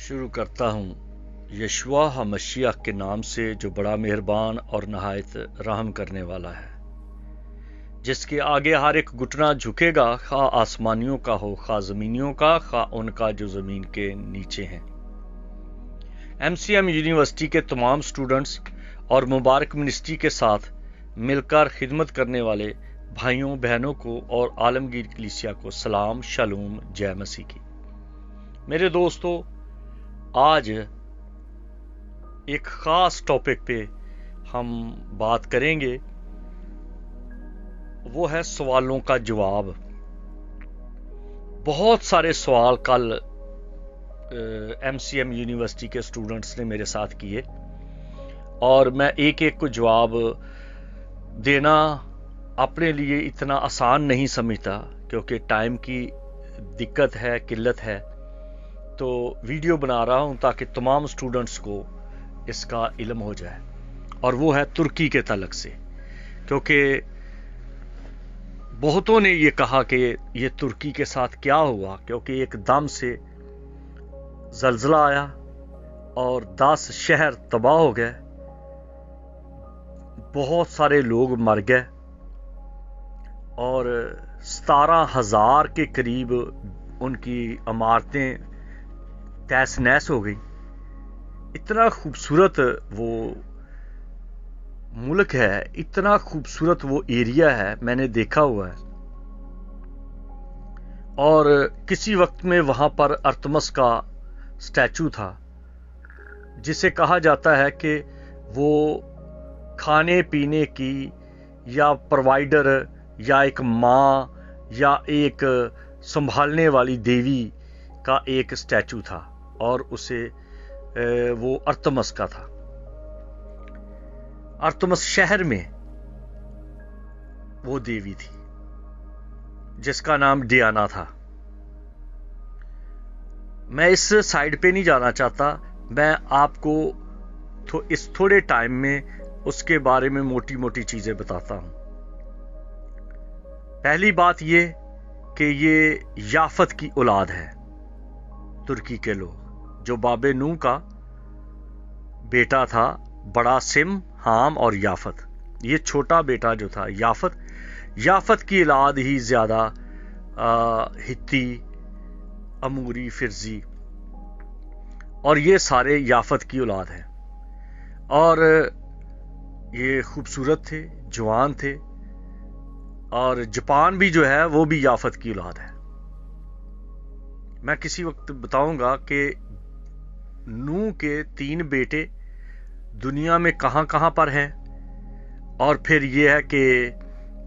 शुरू करता हूँ यशवा हमशिया के नाम से जो बड़ा मेहरबान और नहायत रहम करने वाला है, जिसके आगे हर एक घुटना झुकेगा, खा आसमानियों का हो खा ज़मीनियों का, खा उनका जो ज़मीन के नीचे हैं। MCM यूनिवर्सिटी के तमाम स्टूडेंट्स और मुबारक मिनिस्ट्री के साथ मिलकर खिदमत करने वाले भाइयों बहनों को और आलमगीर कलीसिया को सलाम, शलूम, जय मसीह की। मेरे दोस्तों, आज एक ख़ास टॉपिक पे हम बात करेंगे, वो है सवालों का जवाब। बहुत सारे सवाल कल MCM यूनिवर्सिटी के स्टूडेंट्स ने मेरे साथ किए और मैं एक एक को जवाब देना अपने लिए इतना आसान नहीं समझता, क्योंकि टाइम की दिक्कत है, किल्लत है। तो वीडियो बना रहा हूं ताकि तमाम स्टूडेंट्स को इसका इल्म हो जाए, और वो है तुर्की के तलक से, क्योंकि बहुतों ने ये कहा कि ये तुर्की के साथ क्या हुआ, क्योंकि एकदम से ज़लज़ला आया और 10 शहर तबाह हो गए, बहुत सारे लोग मर गए और 17,000 के करीब उनकी इमारतें तहस नहस हो गई। इतना खूबसूरत वो मुल्क है, इतना खूबसूरत वो एरिया है, मैंने देखा हुआ है। और किसी वक्त में वहाँ पर अर्थमस का स्टैचू था, जिसे कहा जाता है कि वो खाने पीने की या प्रोवाइडर या एक माँ या एक संभालने वाली देवी का एक स्टैचू था, और उसे वो अर्थमस का था। अर्थमस शहर में वो देवी थी जिसका नाम डियाना था। मैं इस साइड पे नहीं जाना चाहता, मैं आपको इस थोड़े टाइम में उसके बारे में मोटी मोटी चीजें बताता हूं। पहली बात ये कि ये याफत की औलाद है, तुर्की के लोग, जो बाबे नूह का बेटा था, बड़ा सिम, हाम और याफत। ये छोटा बेटा जो था याफत की औलाद ही ज्यादा हित्ती, अमूरी, फिरजी, और ये सारे याफत की औलाद हैं। और ये खूबसूरत थे, जवान थे, और जापान भी जो है वो भी याफत की औलाद है। मैं किसी वक्त बताऊंगा कि नूह के 3 बेटे दुनिया में कहां कहां पर हैं, और फिर ये है कि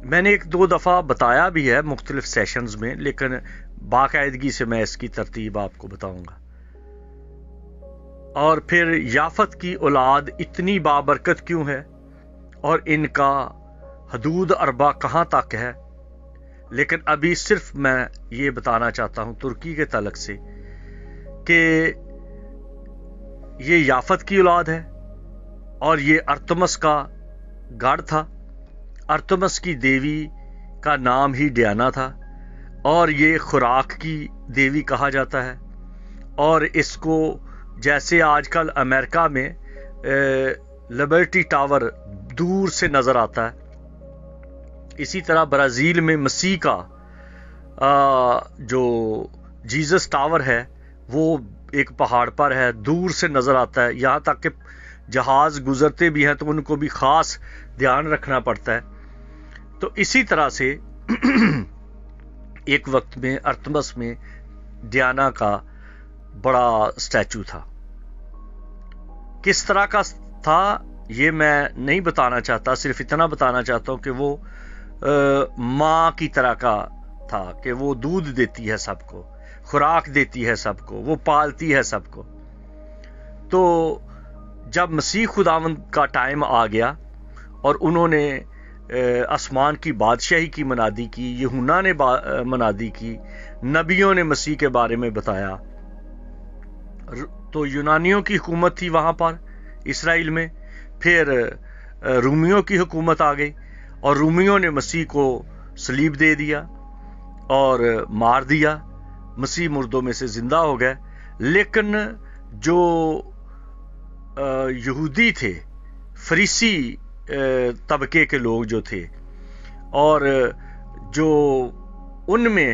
मैंने 1-2 दफा बताया भी है मुख्तलिफ सेशंस में, लेकिन बाकायदगी से मैं इसकी तरतीब आपको बताऊंगा। और फिर याफत की औलाद इतनी बाबरकत क्यों है, और इनका हदूद अरबा कहां तक है। लेकिन अभी सिर्फ मैं ये बताना चाहता हूं तुर्की के तलक से कि ये याफत की औलाद है, और ये अर्थमस का गढ़ था। अर्थमस की देवी का नाम ही डियाना था, और ये खुराक की देवी कहा जाता है। और इसको जैसे आजकल अमेरिका में लिबर्टी टावर दूर से नजर आता है, इसी तरह ब्राजील में मसीह का जो जीसस टावर है वो एक पहाड़ पर है, दूर से नजर आता है। यहाँ तक कि जहाज गुजरते भी हैं तो उनको भी खास ध्यान रखना पड़ता है। तो इसी तरह से एक वक्त में अर्थमस में डियाना का बड़ा स्टैचू था। किस तरह का था ये मैं नहीं बताना चाहता, सिर्फ इतना बताना चाहता हूं कि वो माँ की तरह का था, कि वो दूध देती है सबको, खुराक देती है सबको, वो पालती है सबको। तो जब मसीह खुदावंद का टाइम आ गया और उन्होंने आसमान की बादशाही की मनादी की, यूहन्ना ने मनादी की, नबियों ने मसीह के बारे में बताया, तो यूनानियों की हुकूमत थी वहां पर इसराइल में। फिर रूमियों की हुकूमत आ गई, और रूमियों ने मसीह को सलीब दे दिया और मार दिया। मसीह मुर्दों में से जिंदा हो गए, लेकिन जो यहूदी थे, फरीसी तबके के लोग जो थे, और जो उनमें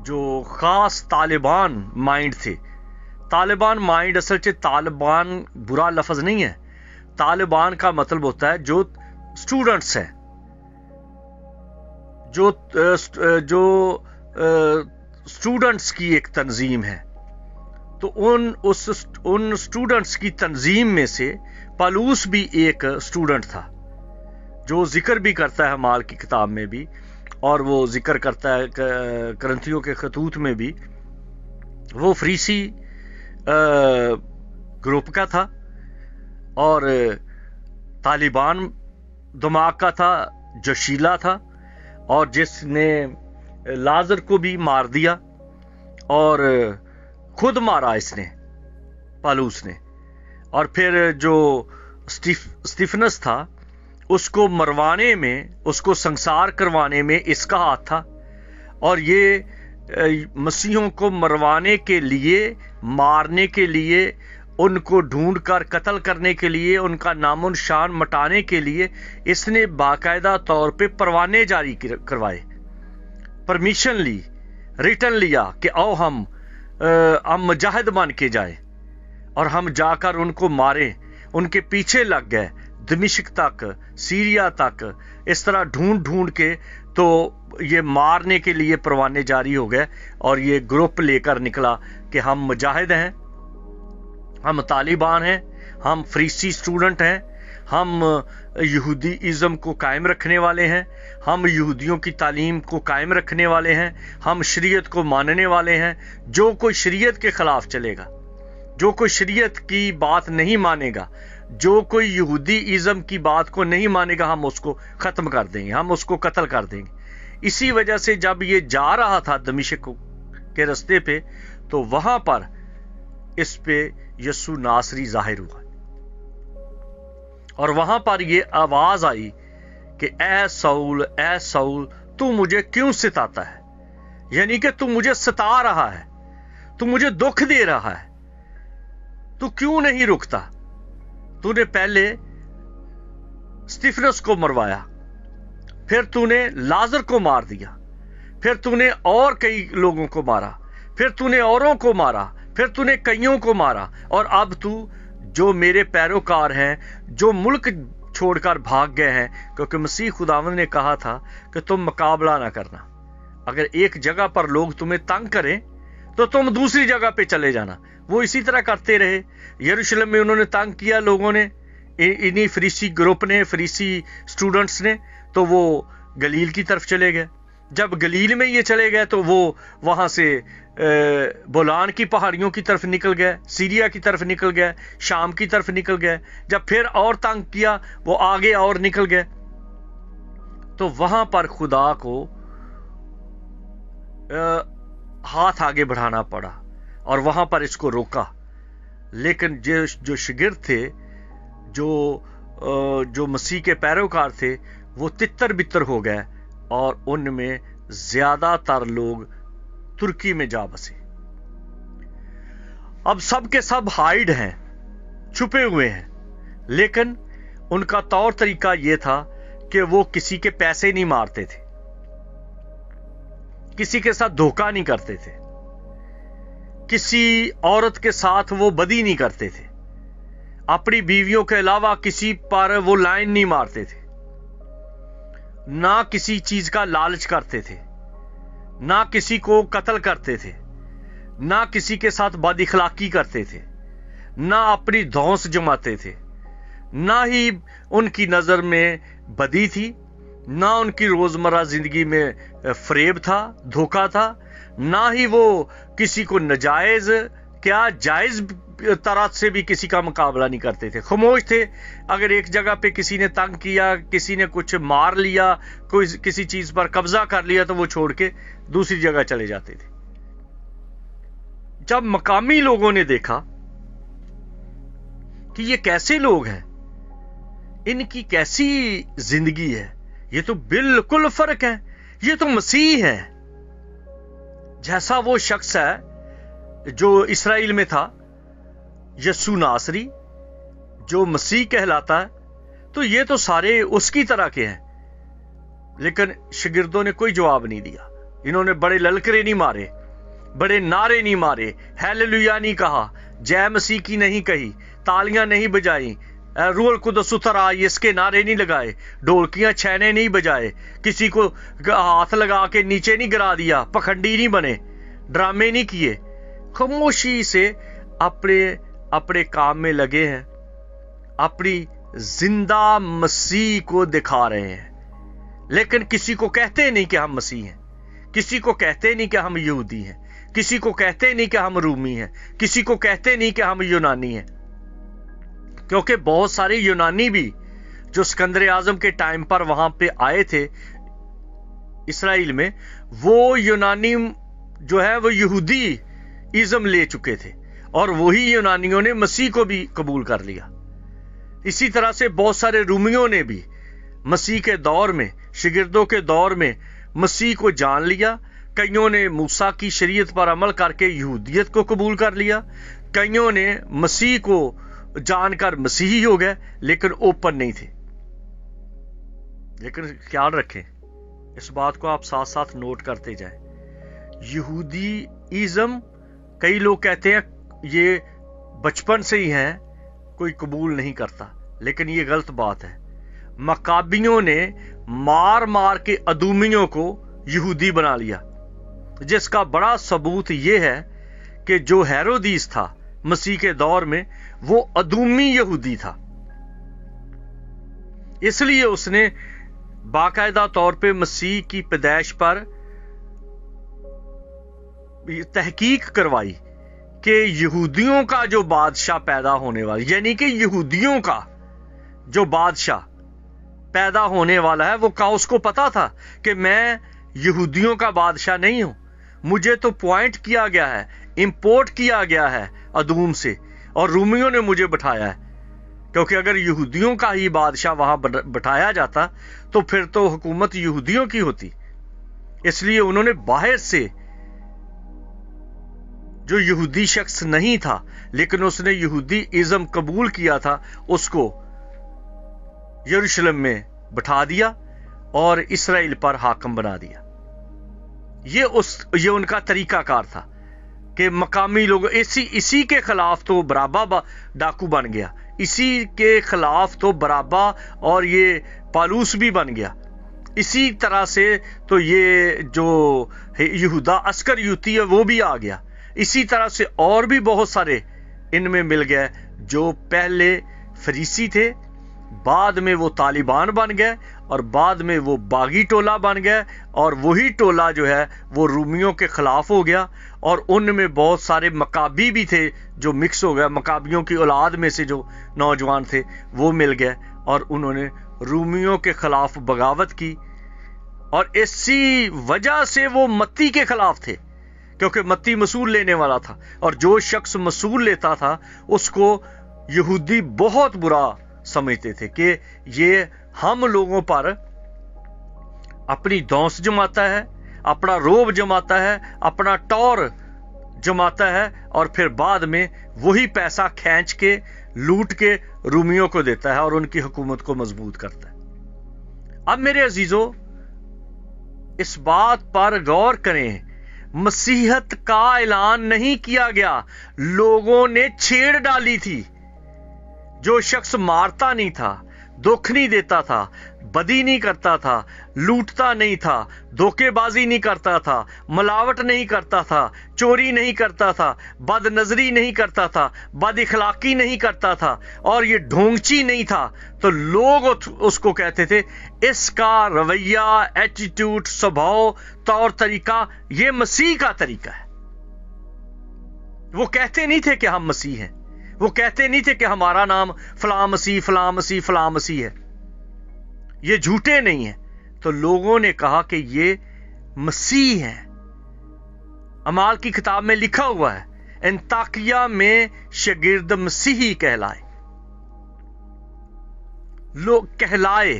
जो ख़ास तालिबान माइंड थे। तालिबान माइंड असल च तालिबान बुरा लफ्ज़ नहीं है। तालिबान का मतलब होता है जो स्टूडेंट्स हैं, जो स्टूडेंट्स की एक तंजीम है। तो उन स्टूडेंट्स की तंजीम में से पालूस भी एक स्टूडेंट था, जो जिक्र भी करता है माल की किताब में भी, और वो जिक्र करता है करंथियों के खतूत में भी। वो फरीसी ग्रुप का था और तालिबान दिमाग का था, जोशीला था, और जिसने लाजर को भी मार दिया और खुद मारा इसने, पालूस ने। और फिर जो स्टीफनस था, उसको मरवाने में, उसको संसार करवाने में इसका हाथ था। और ये मसीहों को मरवाने के लिए, मारने के लिए, उनको ढूंढकर कत्ल करने के लिए, उनका नामो निशान मिटाने के लिए इसने बाकायदा तौर पे परवाने जारी करवाए, परमिशन ली, रिटर्न लिया कि आओ हम मुजाहिद बन के जाए और हम जाकर उनको मारें। उनके पीछे लग गए, दमिश्क तक, सीरिया तक, इस तरह ढूंढ ढूंढ के तो ये मारने के लिए परवाने जारी हो गए। और ये ग्रुप लेकर निकला कि हम मुजाहिद हैं, हम तालिबान हैं, हम फरीसी स्टूडेंट हैं, हम यहूदी इज़्म को कायम रखने वाले हैं, हम यहूदियों की तालीम को कायम रखने वाले हैं, हम शरीयत को मानने वाले हैं। जो कोई शरीयत के ख़िलाफ़ चलेगा, जो कोई शरीयत की बात नहीं मानेगा, जो कोई यहूदी इज़्म की बात को नहीं मानेगा, हम उसको ख़त्म कर देंगे, हम उसको कत्ल कर देंगे। इसी वजह से जब ये जा रहा था दमिश्क के रास्ते पे, तो वहाँ पर इस पे यस्सु नासरी जाहिर हुआ और वहां पर यह आवाज आई कि ए सऊल तू मुझे क्यों सताता है, यानी कि तू मुझे सता रहा है, तू मुझे दुख दे रहा है, तू क्यों नहीं रुकता। तूने पहले स्टीफनस को मरवाया, फिर तूने लाजर को मार दिया, फिर तूने और कई लोगों को मारा, फिर तूने औरों को मारा, फिर तूने कईयों को मारा, और अब तू जो मेरे पैरोकार हैं, जो मुल्क छोड़कर भाग गए हैं, क्योंकि मसीह खुदावंद ने कहा था कि तुम मुकाबला ना करना। अगर एक जगह पर लोग तुम्हें तंग करें तो तुम दूसरी जगह पे चले जाना। वो इसी तरह करते रहे। यरूशलेम में उन्होंने तंग किया लोगों ने, इन्हीं फरीसी ग्रुप ने, फरीसी स्टूडेंट्स ने, तो वो गलील की तरफ चले गए। जब गलील में ये चले गए तो वो वहां से बोलान की पहाड़ियों की तरफ निकल गए, सीरिया की तरफ निकल गए, शाम की तरफ निकल गए। जब फिर और तंग किया, वो आगे और निकल गए। तो वहां पर खुदा को हाथ आगे बढ़ाना पड़ा और वहां पर इसको रोका। लेकिन जो शागिर्द थे, जो मसीह के पैरोकार थे, वो तितर बितर हो गए और उनमें ज्यादातर लोग तुर्की में जा बसे। अब सब के सब हाइड हैं, छुपे हुए हैं, लेकिन उनका तौर तरीका यह था कि वो किसी के पैसे नहीं मारते थे, किसी के साथ धोखा नहीं करते थे, किसी औरत के साथ वो बदी नहीं करते थे, अपनी बीवियों के अलावा किसी पर वो लाइन नहीं मारते थे, ना किसी चीज का लालच करते थे, ना किसी को कत्ल करते थे, ना किसी के साथ बदइखलाकी करते थे, ना अपनी धौंस जमाते थे, ना ही उनकी नजर में बदी थी, ना उनकी रोजमर्रा जिंदगी में फरेब था, धोखा था, ना ही वो किसी को नाजायज क्या जायज तरह से भी किसी का मुकाबला नहीं करते थे। खामोश थे। अगर एक जगह पे किसी ने तंग किया, किसी ने कुछ मार लिया, कोई किसी चीज पर कब्जा कर लिया, तो वो छोड़ के दूसरी जगह चले जाते थे। जब मकामी लोगों ने देखा कि ये कैसे लोग हैं, इनकी कैसी जिंदगी है, ये तो बिल्कुल फर्क है, ये तो मसीह है जैसा वो शख्स है जो इस्राएल में था, यसू नासरी जो मसीह कहलाता है, तो ये तो सारे उसकी तरह के हैं। लेकिन शागिर्दों ने कोई जवाब नहीं दिया। इन्होंने बड़े ललकरे नहीं मारे, बड़े नारे नहीं मारे, हालेलुया नहीं कहा, जय मसीह की नहीं कही, तालियां नहीं बजाई, रूह कुदस उतर आई इसके नारे नहीं लगाए, ढोलकियां छैने नहीं बजाए, किसी को हाथ लगा के नीचे नहीं गिरा दिया, पखंडी नहीं बने, ड्रामे नहीं किए, खामोशी से अपने अपने काम में लगे हैं, अपनी जिंदा मसीह को दिखा रहे हैं। लेकिन किसी को कहते नहीं कि हम मसीह हैं, किसी को कहते नहीं कि हम यहूदी हैं, किसी को कहते नहीं कि हम रूमी हैं, किसी को कहते नहीं कि हम यूनानी हैं। क्योंकि बहुत सारे यूनानी भी जो सिकंदर आजम के टाइम पर वहां पे आए थे इसराइल में, वो यूनानी जो है वो यहूदी इज्म ले चुके थे और वही यूनानियों ने मसीह को भी कबूल कर लिया। इसी तरह से बहुत सारे रूमियों ने भी मसीह के दौर में, शागिर्दों के दौर में मसीह को जान लिया। कईयों ने मूसा की शरीयत पर अमल करके यहूदियत को कबूल कर लिया, कईयों ने मसीह को जानकर मसीही हो गए लेकिन ओपन नहीं थे। लेकिन ख्याल रखें, इस बात को आप साथ साथ नोट करते जाएं, यहूदी इज्म कई लोग कहते हैं ये बचपन से ही है, कोई कबूल नहीं करता, लेकिन ये गलत बात है। मकाबियों ने मार मार के अदूमियों को यहूदी बना लिया, जिसका बड़ा सबूत ये है कि जो हेरोदीस था मसीह के दौर में, वो अदूमी यहूदी था। इसलिए उसने बाकायदा तौर पे मसीह की पैदाइश पर तहकीक करवाई कि यहूदियों का जो बादशाह पैदा होने वाला, यानी कि यहूदियों का जो बादशाह पैदा होने वाला है, वो का उसको पता था कि मैं यहूदियों का बादशाह नहीं हूं, मुझे तो पॉइंट किया गया है, इंपोर्ट किया गया है अदूम से, और रूमियों ने मुझे बिठाया है। क्योंकि अगर यहूदियों का ही बादशाह वहां बिठाया जाता तो फिर तो हुकूमत यहूदियों की होती। इसलिए उन्होंने बाहर से जो यहूदी शख्स नहीं था लेकिन उसने यहूदी इज्म कबूल किया था, उसको यरूशलेम में बिठा दिया और इसराइल पर हाकिम बना दिया। ये उनका तरीकाकार था कि मकामी लोग इसी के खिलाफ तो बराबा डाकू बन गया, इसी के खिलाफ तो बराबा और ये पालूस भी बन गया, इसी तरह से तो ये जो यहूदा अस्कर युती है वो भी आ गया, इसी तरह से और भी बहुत सारे इनमें मिल गए जो पहले फरीसी थे, बाद में वो तालिबान बन गए और बाद में वो बागी टोला बन गए, और वही टोला जो है वो रूमियों के खिलाफ हो गया। और उनमें बहुत सारे मकाबी भी थे जो मिक्स हो गए, मकाबियों की औलाद में से जो नौजवान थे वो मिल गए और उन्होंने रूमियों के खिलाफ बगावत की। और इसी वजह से वो मत्ती के खिलाफ थे, क्योंकि मत्ती मसूल लेने वाला था और जो शख्स मसूल लेता था उसको यहूदी बहुत बुरा समझते थे कि ये हम लोगों पर अपनी दौस जमाता है, अपना रोब जमाता है, अपना टौर जमाता है और फिर बाद में वही पैसा खींच के लूट के रूमियों को देता है और उनकी हुकूमत को मजबूत करता है। अब मेरे अजीजों, इस बात पर गौर करें, मसीहत का ऐलान नहीं किया गया, लोगों ने छेड़ डाली थी। जो शख्स मारता नहीं था, दुख नहीं देता था, बदी नहीं करता था, लूटता नहीं था, धोखेबाजी नहीं करता था, मिलावट नहीं करता था, चोरी नहीं करता था, बदनजरी नहीं करता था, बद इखलाकी नहीं करता था और ये ढोंगची नहीं था, तो लोग उसको कहते थे इसका रवैया, एटीट्यूड, स्वभाव, तौर तरीका ये मसीह का तरीका है। वो कहते नहीं थे कि हम मसीह हैं, वो कहते नहीं थे कि हमारा नाम फलां मसीह फलां मसीह फलां मसीह है, ये झूठे नहीं है। तो लोगों ने कहा कि ये मसीह है। अमाल की किताब में लिखा हुआ है, अंताकिया में शागिर्द मसीही कहलाए, लोग कहलाए।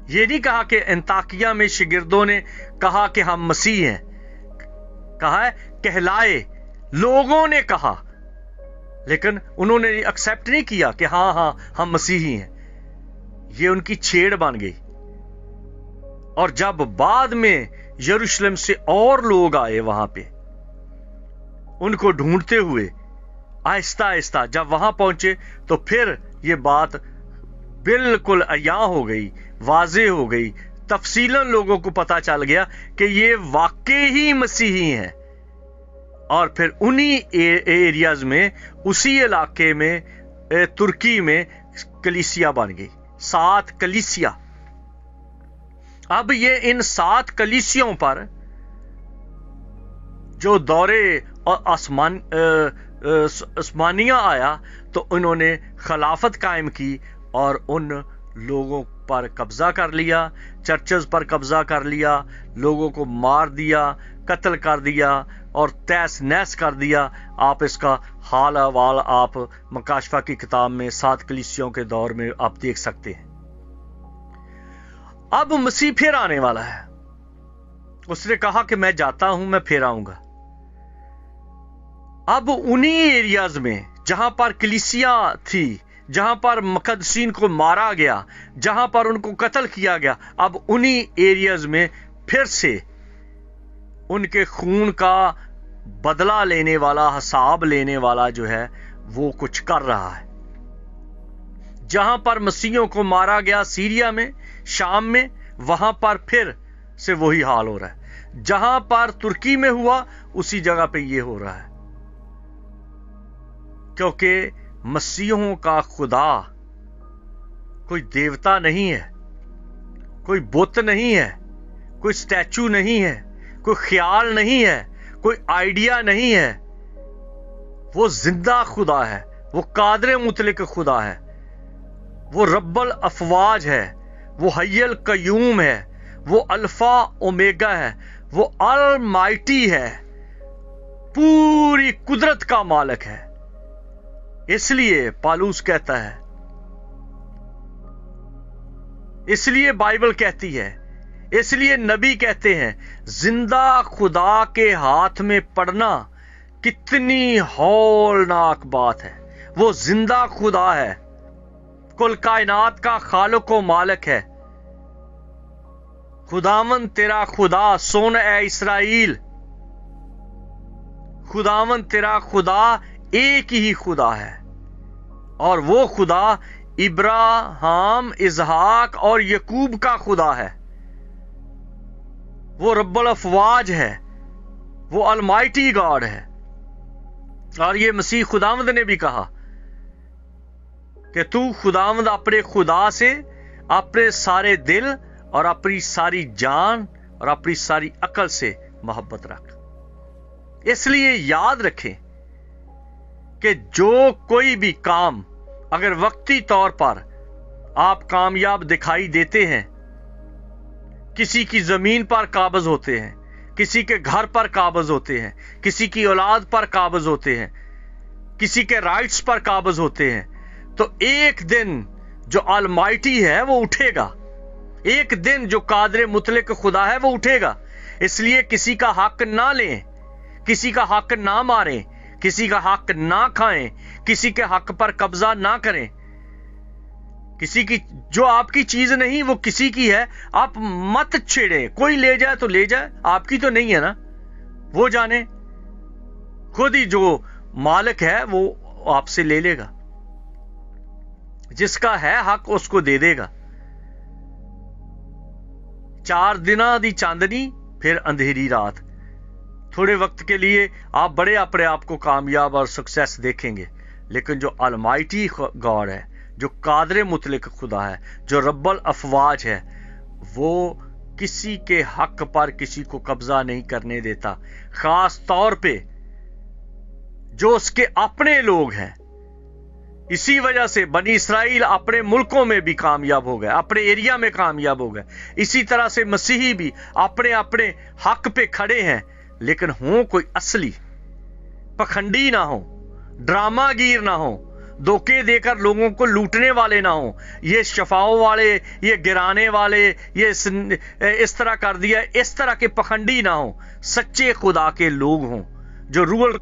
ये नहीं कहा कि अंताकिया में शागिर्दों ने कहा कि हम मसीह हैं, कहा है कहलाए। लोगों ने कहा, लेकिन उन्होंने एक्सेप्ट नहीं किया कि हाँ हाँ हम मसीही हैं। ये उनकी छेड़ बन गई। और जब बाद में यरूशलेम से और लोग आए वहां पे उनको ढूंढते हुए, आहिस्ता आहिस्ता जब वहां पहुंचे तो फिर ये बात बिल्कुल अयां हो गई, वाज़ेह हो गई, तफसीलन लोगों को पता चल गया कि ये वाकई ही मसीही हैं। और फिर उन्हीं एरियाज में, उसी इलाके में, तुर्की में कलीसिया बन गई, 7 कलीसिया। अब ये इन 7 कलीसियों पर जो दौरे और आसमानिया आया तो उन्होंने खिलाफत कायम की और उन लोगों पर कब्जा कर लिया, चर्चेस पर कब्जा कर लिया, लोगों को मार दिया, कत्ल कर दिया और तहस नहस कर दिया। आप इसका हाल अहवाल आप मकाशफा की किताब में 7 कलीसियों के दौर में आप देख सकते हैं। अब मसीह फिर आने वाला है। उसने कहा कि मैं जाता हूं, मैं फिर आऊंगा। अब उन्हीं एरियाज में जहां पर कलीसिया थी, जहां पर मुकद्दसीन को मारा गया, जहां पर उनको कत्ल किया गया, अब उन्हीं एरियाज में फिर से उनके खून का बदला लेने वाला, हिसाब लेने वाला जो है वो कुछ कर रहा है। जहां पर मसीहियों को मारा गया सीरिया में, शाम में, वहां पर फिर से वही हाल हो रहा है। जहां पर तुर्की में हुआ उसी जगह पे ये हो रहा है, क्योंकि मसीहों का खुदा कोई देवता नहीं है, कोई बुत नहीं है, कोई स्टैचू नहीं है, कोई ख्याल नहीं है, कोई आइडिया नहीं है। वो जिंदा खुदा है, वो कादर मुतलक खुदा है, वो रब्बल अफवाज है, वो हय्युल कय्यूम है, वो अल्फा ओमेगा है, वो अलमाइटी है, पूरी कुदरत का मालिक है। इसलिए पालूस कहता है, इसलिए बाइबल कहती है, इसलिए नबी कहते हैं, जिंदा खुदा के हाथ में पड़ना कितनी हौलनाक बात है। वो जिंदा खुदा है, कुल कायनात का खालिक व मालिक है। खुदावन तेरा खुदा, सुन ए इस्राएल, खुदावन तेरा खुदा एक ही खुदा है, और वो खुदा इब्राहिम, इजहाक और यकूब का खुदा है। वो रब्बुल अफवाज है, वो अलमाइटी गॉड है। और ये मसीह खुदावंद ने भी कहा कि तू खुदावंद अपने खुदा से अपने सारे दिल और अपनी सारी जान और अपनी सारी अकल से मोहब्बत रख। इसलिए याद रखें कि जो कोई भी काम अगर वक्ती तौर पर आप कामयाब दिखाई देते हैं, किसी की जमीन पर काबज होते हैं, किसी के घर पर काबज होते हैं, किसी की औलाद पर काबज होते हैं, किसी के राइट्स पर काबज होते हैं, तो एक दिन जो अलमाइटी है वो उठेगा, एक दिन जो कादर मुतलक खुदा है वो उठेगा। इसलिए किसी का हक ना लें, किसी का हक ना मारें, किसी का हक ना खाएं, किसी के हक पर कब्जा ना करें। किसी की जो आपकी चीज नहीं वो किसी की है, आप मत छेड़ें। कोई ले जाए तो ले जाए, आपकी तो नहीं है ना, वो जाने, खुद ही जो मालिक है वो आपसे ले लेगा, जिसका है हक उसको दे देगा। 4 दिना दी चांदनी फिर अंधेरी रात। थोड़े वक्त के लिए आप बड़े अपने आप को कामयाब और सक्सेस देखेंगे, लेकिन जो अलमाइटी गॉड है, जो कादर मुतलक खुदा है, जो रब्बल अफवाज है, वो किसी के हक पर किसी को कब्जा नहीं करने देता। खास तौर पे जो उसके अपने लोग हैं। इसी वजह से बनी इसराइल अपने मुल्कों में भी कामयाब हो गए, अपने एरिया में कामयाब हो गए। इसी तरह से मसीही भी अपने अपने हक पे खड़े हैं, लेकिन हो कोई असली, पखंडी ना हो, ड्रामागीर ना हो, धोखे देकर लोगों को लूटने वाले ना हो, ये शफाओं वाले, ये गिराने वाले, ये इस तरह कर दिया, इस तरह के पखंडी ना हो। सच्चे खुदा के लोग हों जो रूल